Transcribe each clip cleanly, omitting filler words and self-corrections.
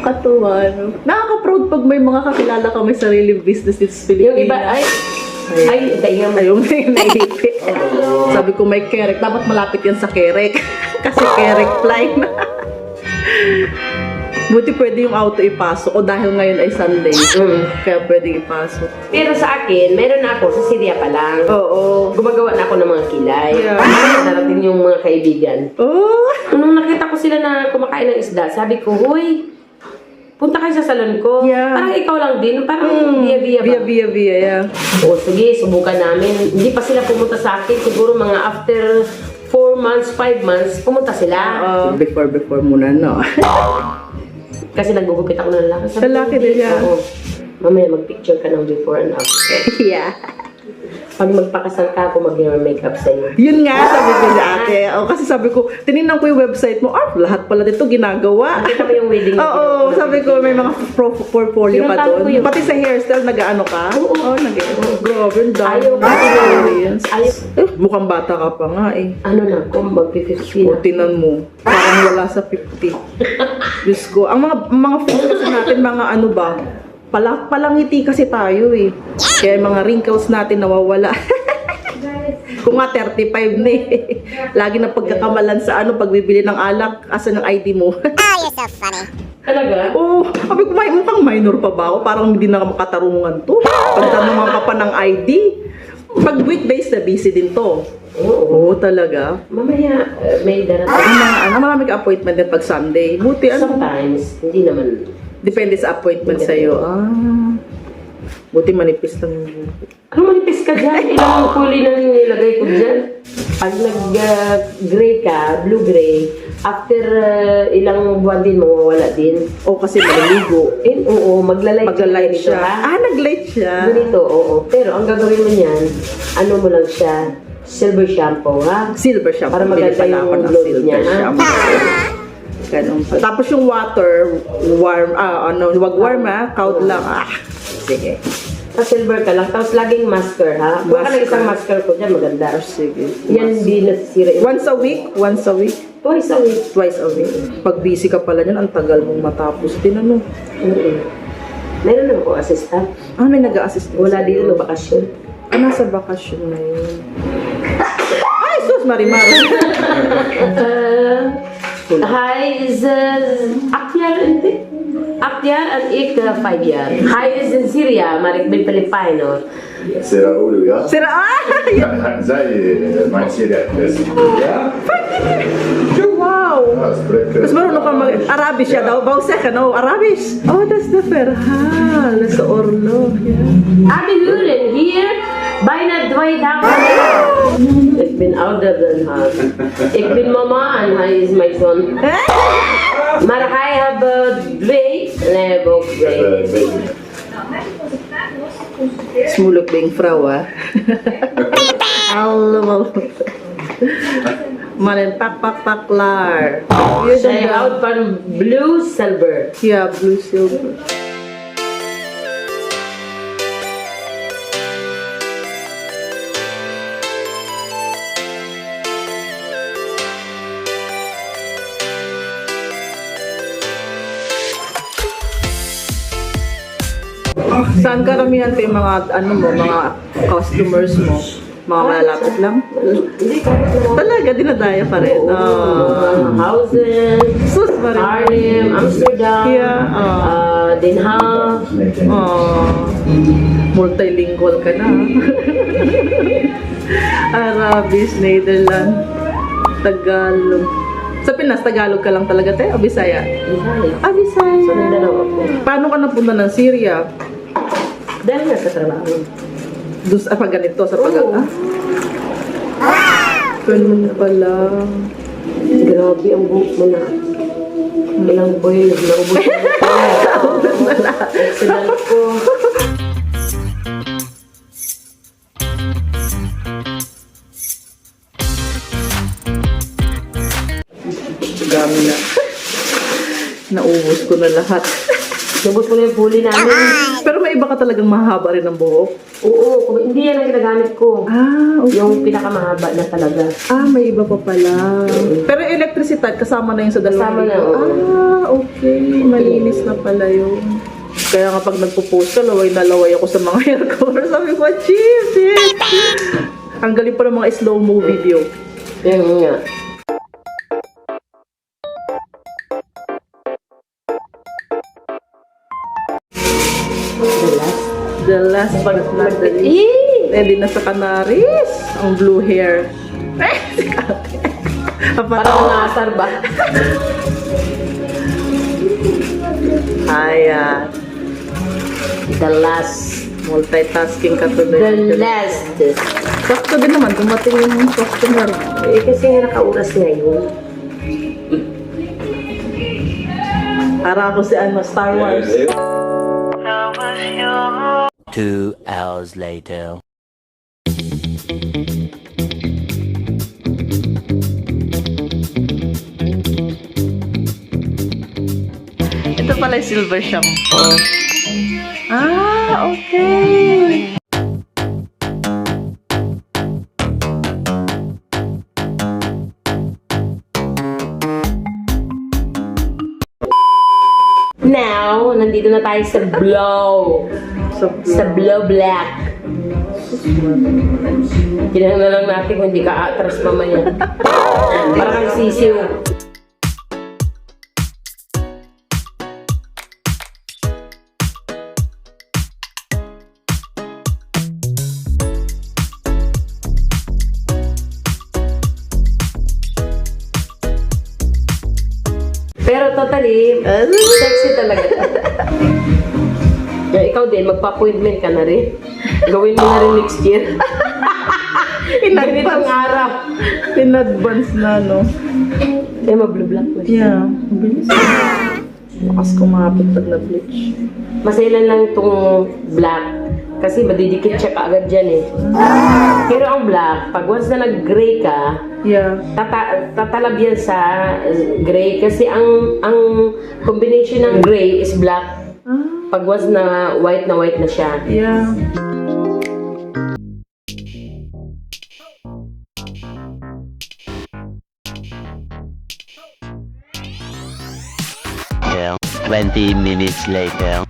Nakakatuwa, no? Nakaka-proud pag may mga kakilala ka may sariling business dito sa Pilipinas. Yung iba, dahinga mo. Ayun, naipit. Sabi ko may kerek. Dapat malapit yan sa kerek. Kasi kerek fly na. Buti pwede yung auto ipasok. O dahil ngayon ay Sunday. Kaya pwede ipasok. Pero sa akin, meron na ako sa Syria pa lang. Oo. Gumagawa na ako ng mga kilay. Yeah. Narating yung mga kaibigan. Oh! Nung nakita ko sila na kumakain ng isda, sabi ko, "Hoy, punta kayo sa salon ko." Yeah. Parang ikaw lang din. Parang biya-biya ba? Biya, yeah. O sige, subukan namin. Hindi pa sila pumunta sa akin. Siguro mga after 4 months, 5 months, pumunta sila. Before muna, no? Kasi nagugupit ako ng lalaki. Sabi ko, Lalaki din yan. Oo. Mamaya mag-picture ka ng before and after. Yeah. Pag magpakasal ka ako, mag-makeup sa'yo. Yun nga, sabi ko sa ate. Kasi sabi ko, tinignan ko yung website mo, lahat pala dito ginagawa. Nakita mo yung wedding. Oo, sabi ko, may mga portfolio pa Pinuntahan ko doon. yun. Pati sa hairstyle, nag-ano ka? Oo, grabe, ang dami. Ayaw ba? Experience. Ayaw. Mukhang bata ka pa nga eh. Ano na ako, mag-50 O, na. tinan mo, parang wala sa 50. Diyos ko, ang mga photos natin, mga ano ba, palangiti kasi tayo eh. Kaya mga wrinkles natin nawawala. Kung nga 35 na eh. Lagi na pagkakamalan sa ano, pagbibili ng alak, asan ang ID mo? You're so funny. Talaga? Oo, sabi ko, mukhang minor pa ba ako? Parang hindi na makatarungan to. Pagtanungan ka pa ng ID. Pag weekdays na busy din to. Oo, talaga. Mamaya, may darating. Marami ka appointment din pag Sunday. Buti Sometimes, hindi naman. depende sa appointment sa'yo. Buti manipis lang yung buhok. Ano manipis ka dyan? Ilang kulay na nilagay ko dyan. Pag nag-gray ka, blue-gray, after ilang buwan din, mawawala din. O kasi maliligo. Oo, maglalight Magla-light ganito, siya. ha? Nag-light siya. Ganito, oo. Pero ang gagawin mo niyan, ano mo lang siya, silver shampoo, ha? Silver shampoo. Para maganda Bili pala ako yung ng load silver niya, ha? shampoo. Ganun pa. Tapos yung water, warm, wag warm ha, cold lang. Sige. Pa-silver ka lang, tapos laging masker, ha? Buka ka ng isang masker ko dyan, maganda. Sige. Yan, di nasisira. Once a week? Once a week? Twice a week. Twice a week. Pag busy ka pala niyan, ang tagal mong matapos. Tinanong. Meron naman ko assistant. May nag-a-assist. Wala dito no bakasyon. Nasa bakasyon na yun. Ay, sus, Marimar. Hij is 8 jaar in dit. 8 jaar en ik 5 jaar. Hij is in Syria, maar ik ben Filipino. Sera Ulu, ja? Sira, Zij, mijn serieus. Ja? wow. Ja, spreek. Mas marunong ka mag-Arabish siya daw. Bausek, ano? Arabish. Oh, that's the verhaal. Nasa Orlo. Yeah. Abi huren hier bijna 2000. Ik ben ouder dan haar. Ik ben mama en hij is mijn zoon. Maar hij heeft 2 en hij heeft ook 2. Smuluk ding vrouw, ah. Allemaal. Manin pak klaar. Zij houdt van blue silver. Ja, blue silver. Saan karamihan yung mga ano mo, mga customers mo? Mga malalapit lang? Talaga, dinadaya pa rin. Hausen, Sus pa rin. Arnhem, Amsterdam, Yeah, Den Haag. Multilingual ka na. Arabic, Netherlands, Tagalog. Sa Pinas, Tagalog ka lang talaga tayo o Bisaya? Bisaya. Bisaya. Sa Mindanao ako. Paano ka napunta ng Syria? Dahil nga sa trabaho. Doon sa pag ganito, sa pag... Oo. Ganun pala. Grabe ang buhok mo na. Ilang boy, naubos na. Accident ko. Dami na. Naubos ko na lahat. Naubos ko na yung huli namin. Pero may may iba ka talagang mahaba rin ang buhok? Oo, hindi yan ang ginagamit ko. Ah, okay. Yung pinakamahaba na talaga. Ah, may iba pa pala. Pero electricity, kasama na yun sa Kasama dalawang na, dito. oo. Ah, okay. Malinis na pala yun. Kaya nga pag nagpo-post ka, laway na laway ako sa mga hair color. Sabi ko, cheers! Ang galing pa ng mga slow-mo video. Yan nga. The last but not the least. Ready na sa Canaris. Ang blue hair. Parang naasar ba? Ayan. The last. Multitasking ka The today. last. Sakto din naman, dumating yung customer. Eh, kasi nga nakauras ngayon. Para ako si ano, Star Wars. 2 hours later. Ito pala yung silver shampoo. Ah, okay. Now, nandito na tayo sa blow. Sa blow black. Kailangan na lang natin kung hindi ka atras mamaya. Para kang sisiw. Pero totally, sexy talaga. Kaya ikaw din, magpa-appointment ka na rin. Gawin mo na rin next year. Ganitong araw. In advance na, no? Eh, mag-blue-black mo siya. Yeah. Bilis. Bukas kumapit pag na-bleach. Masailan lang itong black. Kasi madidikit siya kaagad dyan eh. Pero ang black, pag once na nag-gray ka, Yeah. tatalab yan sa gray. Kasi ang combination ng gray is black. Ah, Pag once na white na siya. yeah. Well, 20 minutes later.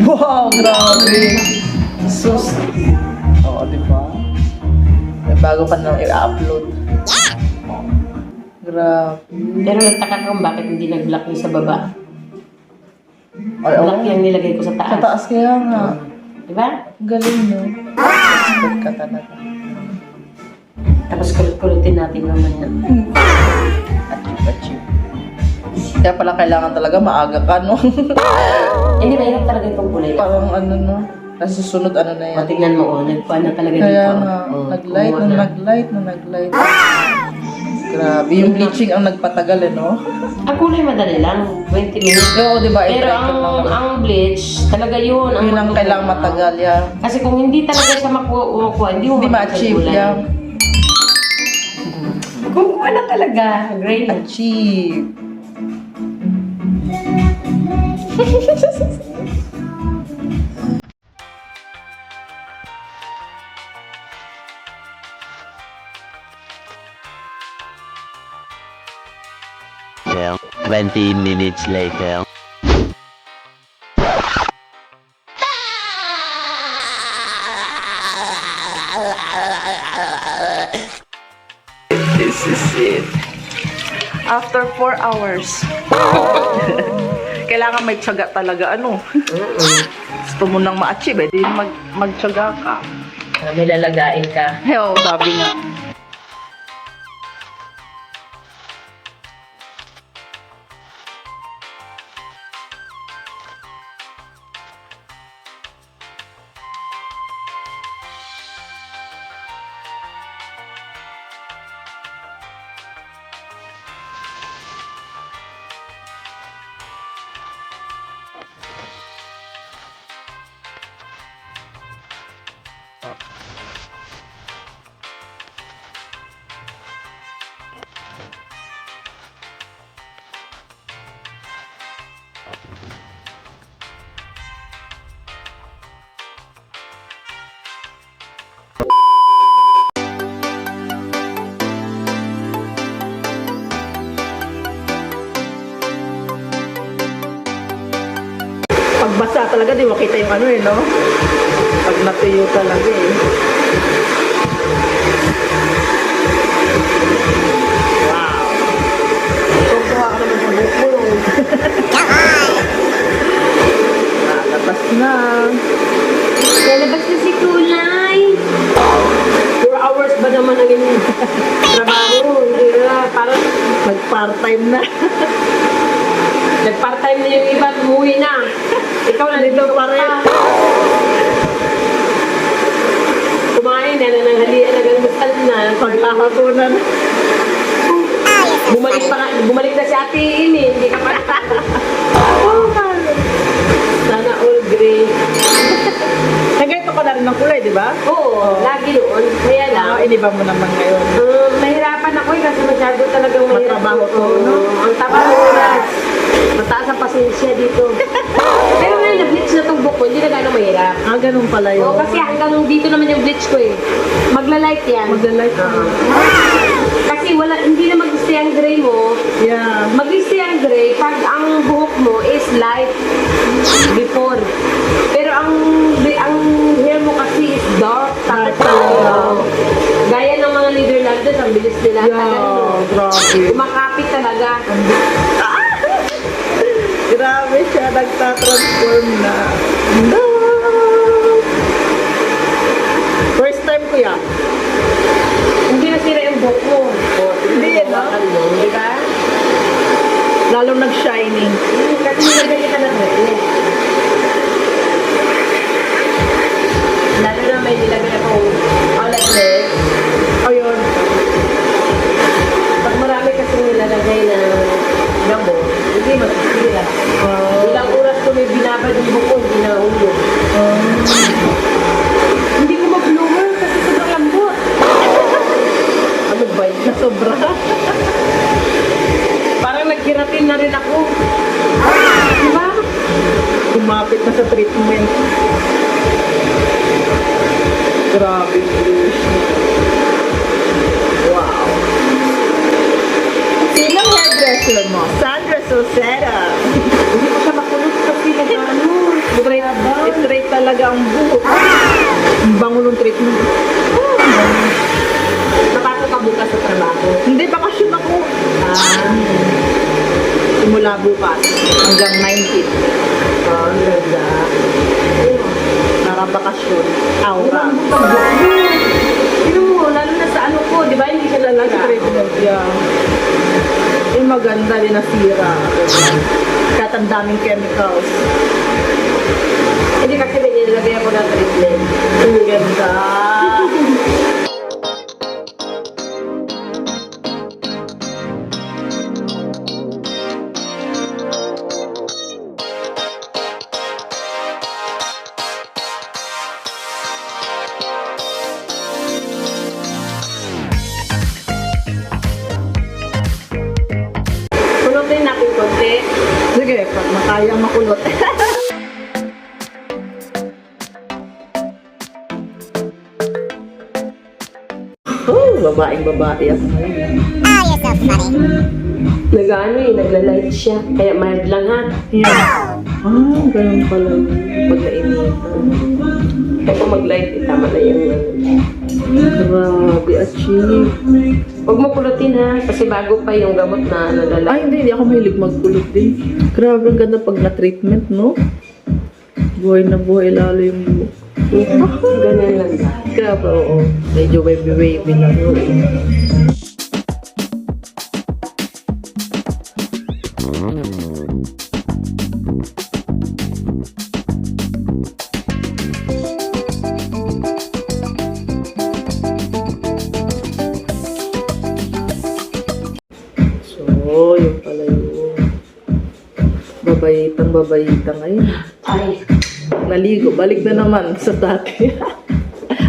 Wow, grabe. Sus. Oo, di ba? May bago pa nang i-upload. Grabe. Pero nagtaka ka kung bakit hindi nag-black yung sa baba. Ay, oo. Black yung nilagay ko sa Sa taas. taas kaya nga. Diba? Ang galing, no? Expert ka talaga. Tapos kulit-kulitin natin mamaya. Achieve. Kaya pala kailangan talaga maaga ka, no? Hindi, mahirap talaga itong kulay. Parang ano, no? Nasusunod ano na O, yan. tignan mo, nagpuan na talaga Kaya dito. nga, O, nag-light, kumuha na. nag-light. Grabe, yung bleaching ang nagpatagal, eh, no? Ang kulay madali lang, 20 minutes. Oo, di ba? Pero I-try ko lang. ang bleach, talaga yun. Yun ang kailangang matagal, yeah. Kasi kung hindi talaga siya makuha, hindi mo Hindi ma-achieve, yeah. Kumuha na talaga, great. Achieve. Well, 20 minutes later. This is it. After 4 hours. Kailangan may tiyaga talaga, ano? Gusto mo nang ma-achieve, di magtiyaga ka. May lalagain ka. Heo, sabi nga. Pagbasa talaga, di makita yung ano eh, no? Pag natuyo talaga eh. Wow! Tuwa ka naman sa buhok mo. Lalabas na. Lalabas na si Kulay. 4 hours ba naman ang inyong trabaho? Hindi na, parang Nag-part-time na. nag-part-time na yung iba, umuwi na. Ikaw na dito pa rin. Kumain na nananghalian, nag-almusal na. Pagkakapunan. Bumalik na si Ate Ini, hindi ka pa. Sana all gray. Ganito ka na rin ng kulay, di ba? Oo, lagi noon. Kaya lang, Iniba mo naman ngayon. mahirapan ako eh kasi masyado talagang mahirap. Matrabaho to, no? Ang tama ng oras. Mataas ang pasensya dito. Pero ngayon, na-bleach na itong buhok ko, hindi na gano'ng mahirap. Ganun pala yun. Oo, kasi hanggang dito naman yung bleach ko eh. Magla-light yan. Magla-light ka. Kasi wala, hindi na mag-stay ang gray mo. Yeah. Mag-stay ang gray pag ang buhok mo is light before. Pero ang hair mo kasi is dark. Dark Tapos talaga. gaya ng mga Netherlanders, ang bilis nila. Yeah, grabe. Kumakapit talaga. Grabe siya, nagtatransform na. No! First time ko yan. Hindi nasira yung buhok mo. Hindi yan, no? Ano, di ba? Lalong nag-shining. Kasi nilagay ka ng hair. Lalo na may nilagay akong outlet leg. Ayun. Pag marami kasi nilalagay na gamot, hindi masisira. Ilang oras ko may binabad yung buhok ko, hindi na ulog. Hindi ko mag-blower kasi sobrang lambot. Ano ba yun? Sobra. Parang nagkiratin na rin ako. Diba? Kumapit na sa treatment. Grabe. Wow. Sinong hairdresser mo? Sandra Sosera. Hindi ko siya makulot kasi nag-ano. Straight talaga ang buhok. Ang bango ng treatment. Napasok ka bukas sa trabaho. Hindi, bakasyon ako. Simula bukas hanggang 19. Ang ganda. Nakabakasyon. Aura. Sino mo, lalo na sa ano ko, di ba hindi siya lalaga? Treatment, yeah. Yung maganda din nasira. Kahit ang daming chemicals. Hindi kasi may nilalagay ako ng treatment. Ang ganda. Kunutin natin konti. Sige, pag makayang makulot. Babaeng babae ako ngayon. Nag-ano eh, nagla-light siya. Kaya mild lang ha. Yeah. Ganun pala yun. Pag nainitan. Kaya kung mag-light, tama na yung Grabe, achieve. Huwag mo pulutin ha, kasi bago pa yung gamot na nadala. Ay, hindi ako mahilig magkulot din. Grabe, ang ganda pag na-treatment, no? Buhay na buhay lalo yung buhok. Ganyan lang ba? Grabe, oo. Medyo wavy-wavy lang. So, yung pala yung babayitang ngayon. Ay, Naligo, balik na naman sa dati.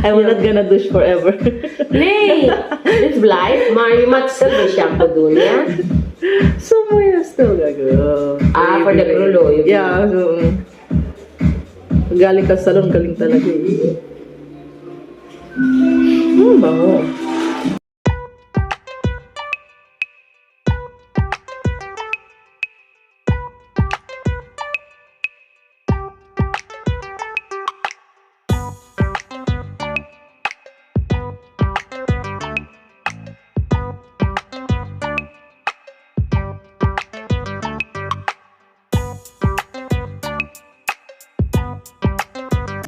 I will not gonna douche forever. Lee! It's life. Mari matsal ba shampoo doon yan? So, may still gagawin. For the grulo. Yeah, so, galing ka sa salon, galing talaga eh. Bango.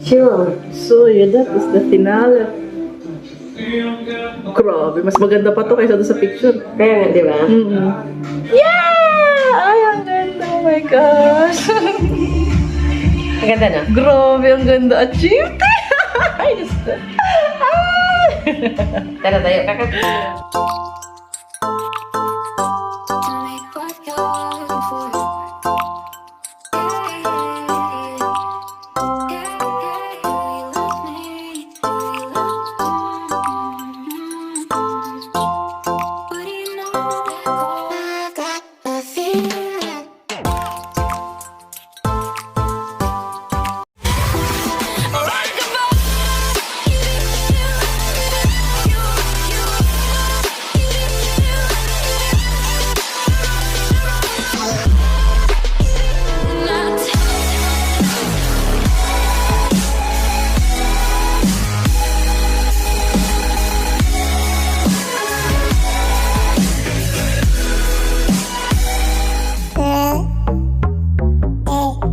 Sure. So, yeah, that is the finale. Grabe, mas maganda pa to kaysa doon sa picture. Kaya nga, di ba? Yeah! Ay, ang ganda. Oh my gosh. Ang ganda na. Grabe, ang ganda. Achieved! Ay, gusto. Ay! Tara tayo. Tell me what you're looking for. Oh.